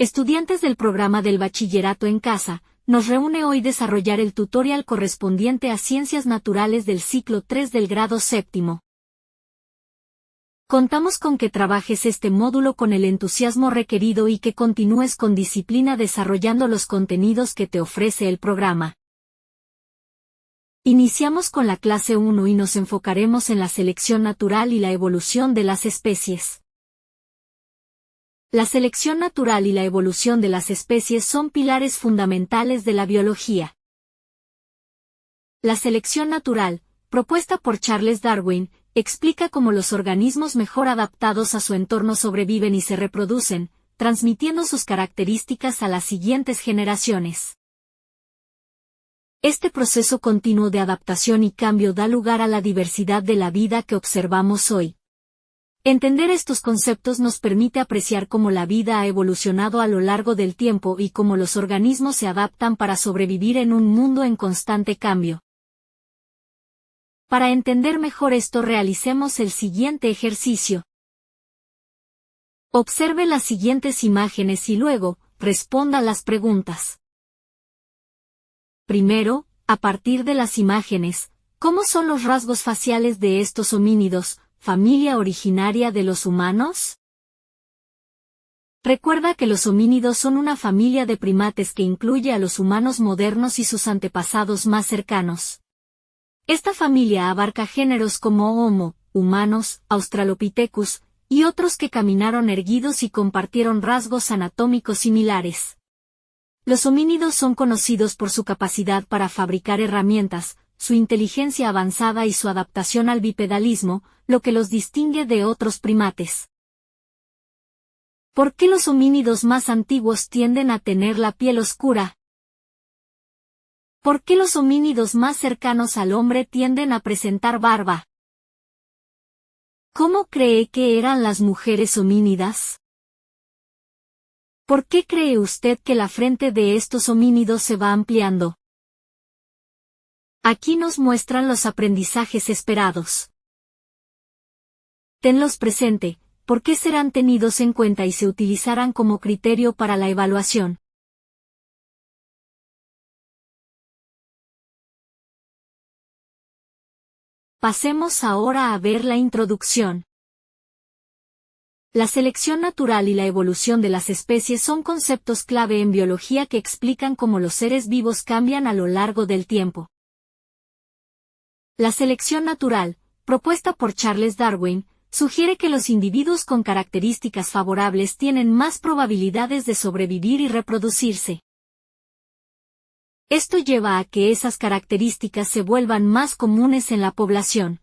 Estudiantes del programa del Bachillerato en Casa, nos reúne hoy desarrollar el tutorial correspondiente a Ciencias Naturales del ciclo 3 del grado séptimo. Contamos con que trabajes este módulo con el entusiasmo requerido y que continúes con disciplina desarrollando los contenidos que te ofrece el programa. Iniciamos con la clase 1 y nos enfocaremos en la selección natural y la evolución de las especies. La selección natural y la evolución de las especies son pilares fundamentales de la biología. La selección natural, propuesta por Charles Darwin, explica cómo los organismos mejor adaptados a su entorno sobreviven y se reproducen, transmitiendo sus características a las siguientes generaciones. Este proceso continuo de adaptación y cambio da lugar a la diversidad de la vida que observamos hoy. Entender estos conceptos nos permite apreciar cómo la vida ha evolucionado a lo largo del tiempo y cómo los organismos se adaptan para sobrevivir en un mundo en constante cambio. Para entender mejor esto, realicemos el siguiente ejercicio. Observe las siguientes imágenes y luego, responda las preguntas. Primero, a partir de las imágenes, ¿cómo son los rasgos faciales de estos homínidos, familia originaria de los humanos? Recuerda que los homínidos son una familia de primates que incluye a los humanos modernos y sus antepasados más cercanos. Esta familia abarca géneros como Homo, humanos, Australopithecus, y otros que caminaron erguidos y compartieron rasgos anatómicos similares. Los homínidos son conocidos por su capacidad para fabricar herramientas, su inteligencia avanzada y su adaptación al bipedalismo, lo que los distingue de otros primates. ¿Por qué los homínidos más antiguos tienden a tener la piel oscura? ¿Por qué los homínidos más cercanos al hombre tienden a presentar barba? ¿Cómo cree que eran las mujeres homínidas? ¿Por qué cree usted que la frente de estos homínidos se va ampliando? Aquí nos muestran los aprendizajes esperados. Tenlos presente, ¿por qué serán tenidos en cuenta y se utilizarán como criterio para la evaluación? Pasemos ahora a ver la introducción. La selección natural y la evolución de las especies son conceptos clave en biología que explican cómo los seres vivos cambian a lo largo del tiempo. La selección natural, propuesta por Charles Darwin, sugiere que los individuos con características favorables tienen más probabilidades de sobrevivir y reproducirse. Esto lleva a que esas características se vuelvan más comunes en la población.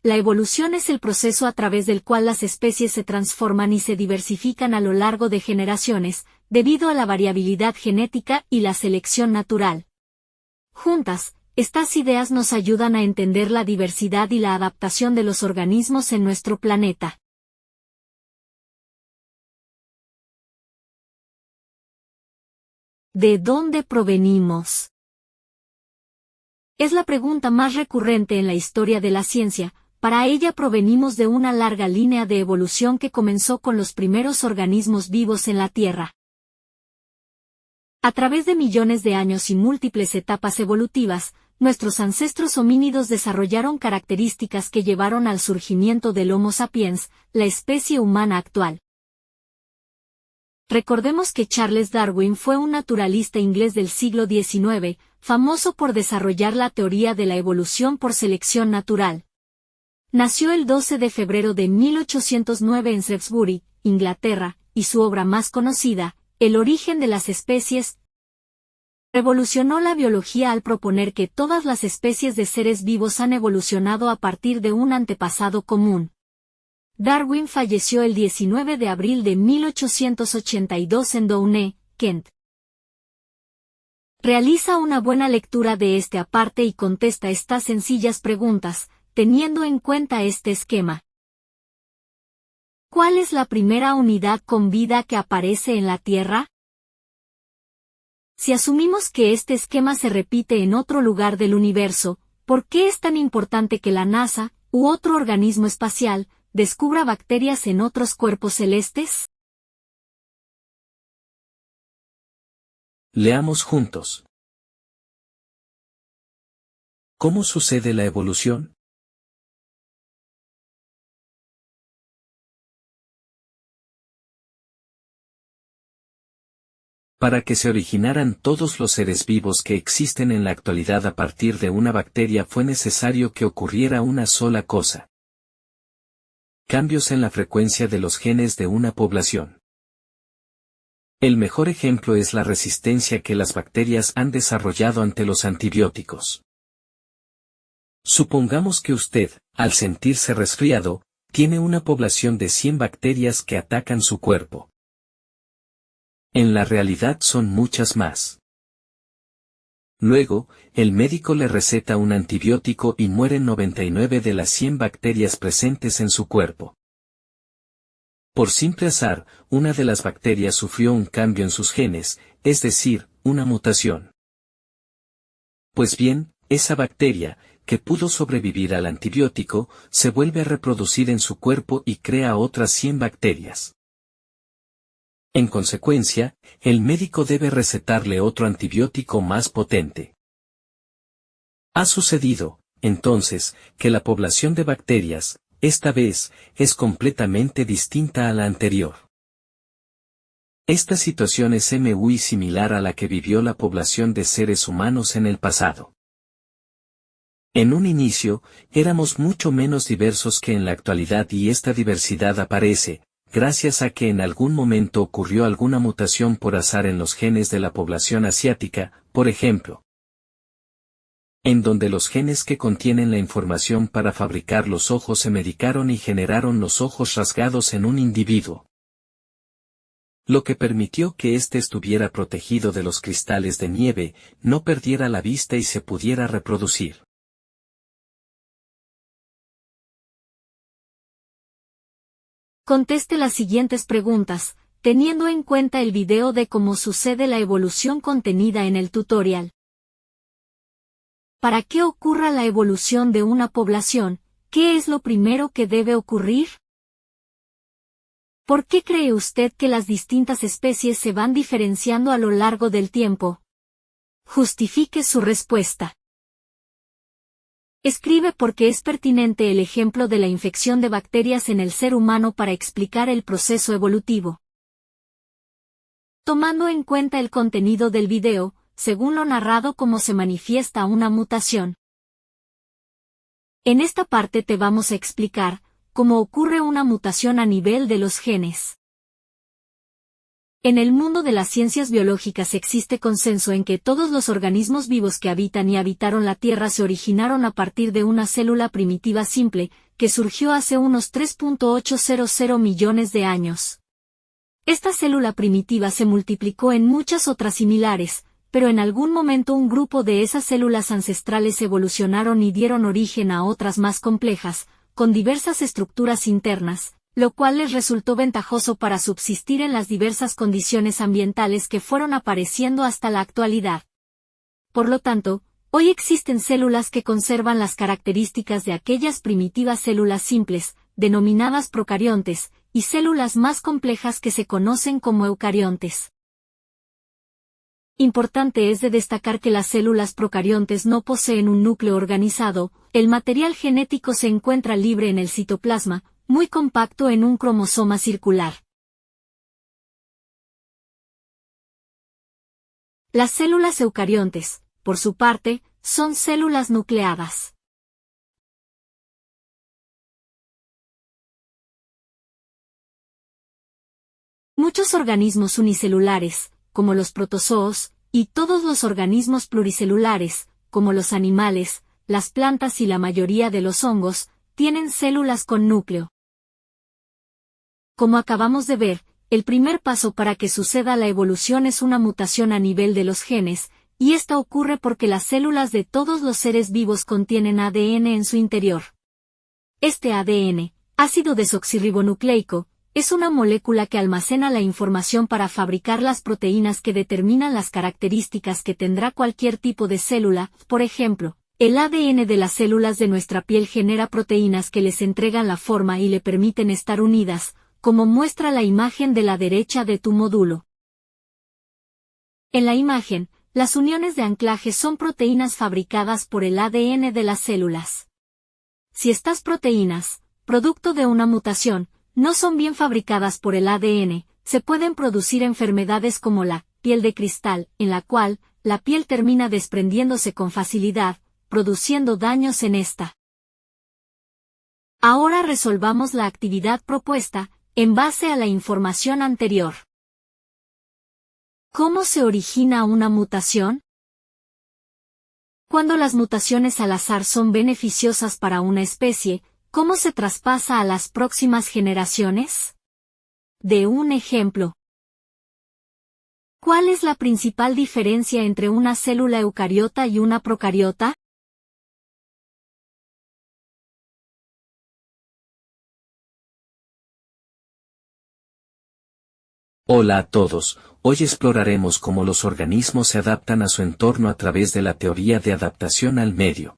La evolución es el proceso a través del cual las especies se transforman y se diversifican a lo largo de generaciones, debido a la variabilidad genética y la selección natural. Juntas, estas ideas nos ayudan a entender la diversidad y la adaptación de los organismos en nuestro planeta. ¿De dónde provenimos? Es la pregunta más recurrente en la historia de la ciencia. Para ella provenimos de una larga línea de evolución que comenzó con los primeros organismos vivos en la Tierra. A través de millones de años y múltiples etapas evolutivas, nuestros ancestros homínidos desarrollaron características que llevaron al surgimiento del Homo sapiens, la especie humana actual. Recordemos que Charles Darwin fue un naturalista inglés del siglo XIX, famoso por desarrollar la teoría de la evolución por selección natural. Nació el 12 de febrero de 1809 en Shrewsbury, Inglaterra, y su obra más conocida, El origen de las especies, revolucionó la biología al proponer que todas las especies de seres vivos han evolucionado a partir de un antepasado común. Darwin falleció el 19 de abril de 1882 en Doune, Kent. Realiza una buena lectura de este aparte y contesta estas sencillas preguntas, teniendo en cuenta este esquema. ¿Cuál es la primera unidad con vida que aparece en la Tierra? Si asumimos que este esquema se repite en otro lugar del universo, ¿por qué es tan importante que la NASA, u otro organismo espacial, descubra bacterias en otros cuerpos celestes? Leamos juntos. ¿Cómo sucede la evolución? Para que se originaran todos los seres vivos que existen en la actualidad a partir de una bacteria fue necesario que ocurriera una sola cosa. Cambios en la frecuencia de los genes de una población. El mejor ejemplo es la resistencia que las bacterias han desarrollado ante los antibióticos. Supongamos que usted, al sentirse resfriado, tiene una población de 100 bacterias que atacan su cuerpo. En la realidad son muchas más. Luego, el médico le receta un antibiótico y mueren 99 de las 100 bacterias presentes en su cuerpo. Por simple azar, una de las bacterias sufrió un cambio en sus genes, es decir, una mutación. Pues bien, esa bacteria, que pudo sobrevivir al antibiótico, se vuelve a reproducir en su cuerpo y crea otras 100 bacterias. En consecuencia, el médico debe recetarle otro antibiótico más potente. Ha sucedido, entonces, que la población de bacterias, esta vez, es completamente distinta a la anterior. Esta situación es muy similar a la que vivió la población de seres humanos en el pasado. En un inicio, éramos mucho menos diversos que en la actualidad y esta diversidad aparece, gracias a que en algún momento ocurrió alguna mutación por azar en los genes de la población asiática, por ejemplo, en donde los genes que contienen la información para fabricar los ojos se medicaron y generaron los ojos rasgados en un individuo, lo que permitió que éste estuviera protegido de los cristales de nieve, no perdiera la vista y se pudiera reproducir. Conteste las siguientes preguntas, teniendo en cuenta el video de cómo sucede la evolución contenida en el tutorial. Para que ocurra la evolución de una población, ¿qué es lo primero que debe ocurrir? ¿Por qué cree usted que las distintas especies se van diferenciando a lo largo del tiempo? Justifique su respuesta. Escribe por qué es pertinente el ejemplo de la infección de bacterias en el ser humano para explicar el proceso evolutivo. Tomando en cuenta el contenido del video, según lo narrado cómo se manifiesta una mutación. En esta parte te vamos a explicar cómo ocurre una mutación a nivel de los genes. En el mundo de las ciencias biológicas existe consenso en que todos los organismos vivos que habitan y habitaron la Tierra se originaron a partir de una célula primitiva simple, que surgió hace unos 3.800 millones de años. Esta célula primitiva se multiplicó en muchas otras similares, pero en algún momento un grupo de esas células ancestrales evolucionaron y dieron origen a otras más complejas, con diversas estructuras internas, lo cual les resultó ventajoso para subsistir en las diversas condiciones ambientales que fueron apareciendo hasta la actualidad. Por lo tanto, hoy existen células que conservan las características de aquellas primitivas células simples, denominadas procariontes, y células más complejas que se conocen como eucariontes. Importante es de destacar que las células procariontes no poseen un núcleo organizado, el material genético se encuentra libre en el citoplasma, muy compacto en un cromosoma circular. Las células eucariontes, por su parte, son células nucleadas. Muchos organismos unicelulares, como los protozoos, y todos los organismos pluricelulares, como los animales, las plantas y la mayoría de los hongos, tienen células con núcleo. Como acabamos de ver, el primer paso para que suceda la evolución es una mutación a nivel de los genes, y esta ocurre porque las células de todos los seres vivos contienen ADN en su interior. Este ADN, ácido desoxirribonucleico, es una molécula que almacena la información para fabricar las proteínas que determinan las características que tendrá cualquier tipo de célula. Por ejemplo, el ADN de las células de nuestra piel genera proteínas que les entregan la forma y le permiten estar unidas, como muestra la imagen de la derecha de tu módulo. En la imagen, las uniones de anclaje son proteínas fabricadas por el ADN de las células. Si estas proteínas, producto de una mutación, no son bien fabricadas por el ADN, se pueden producir enfermedades como la piel de cristal, en la cual la piel termina desprendiéndose con facilidad, produciendo daños en esta. Ahora resolvamos la actividad propuesta, en base a la información anterior. ¿Cómo se origina una mutación? Cuando las mutaciones al azar son beneficiosas para una especie, ¿cómo se traspasa a las próximas generaciones? De un ejemplo. ¿Cuál es la principal diferencia entre una célula eucariota y una procariota? Hola a todos, hoy exploraremos cómo los organismos se adaptan a su entorno a través de la teoría de adaptación al medio.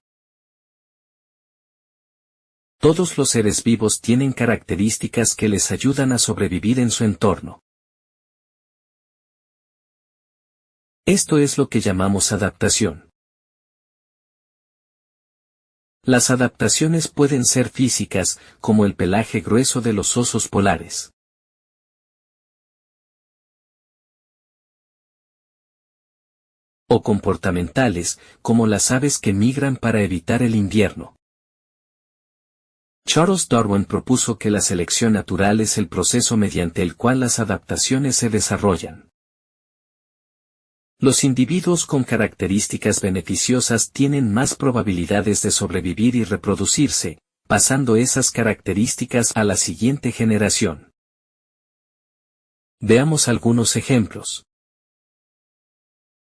Todos los seres vivos tienen características que les ayudan a sobrevivir en su entorno. Esto es lo que llamamos adaptación. Las adaptaciones pueden ser físicas, como el pelaje grueso de los osos polares. O comportamentales, como las aves que migran para evitar el invierno. Charles Darwin propuso que la selección natural es el proceso mediante el cual las adaptaciones se desarrollan. Los individuos con características beneficiosas tienen más probabilidades de sobrevivir y reproducirse, pasando esas características a la siguiente generación. Veamos algunos ejemplos.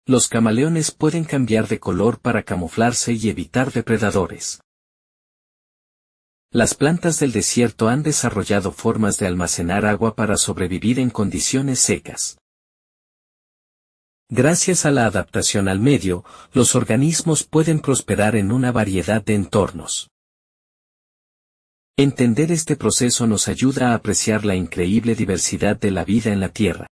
Los camaleones pueden cambiar de color para camuflarse y evitar depredadores. Las plantas del desierto han desarrollado formas de almacenar agua para sobrevivir en condiciones secas. Gracias a la adaptación al medio, los organismos pueden prosperar en una variedad de entornos. Entender este proceso nos ayuda a apreciar la increíble diversidad de la vida en la Tierra.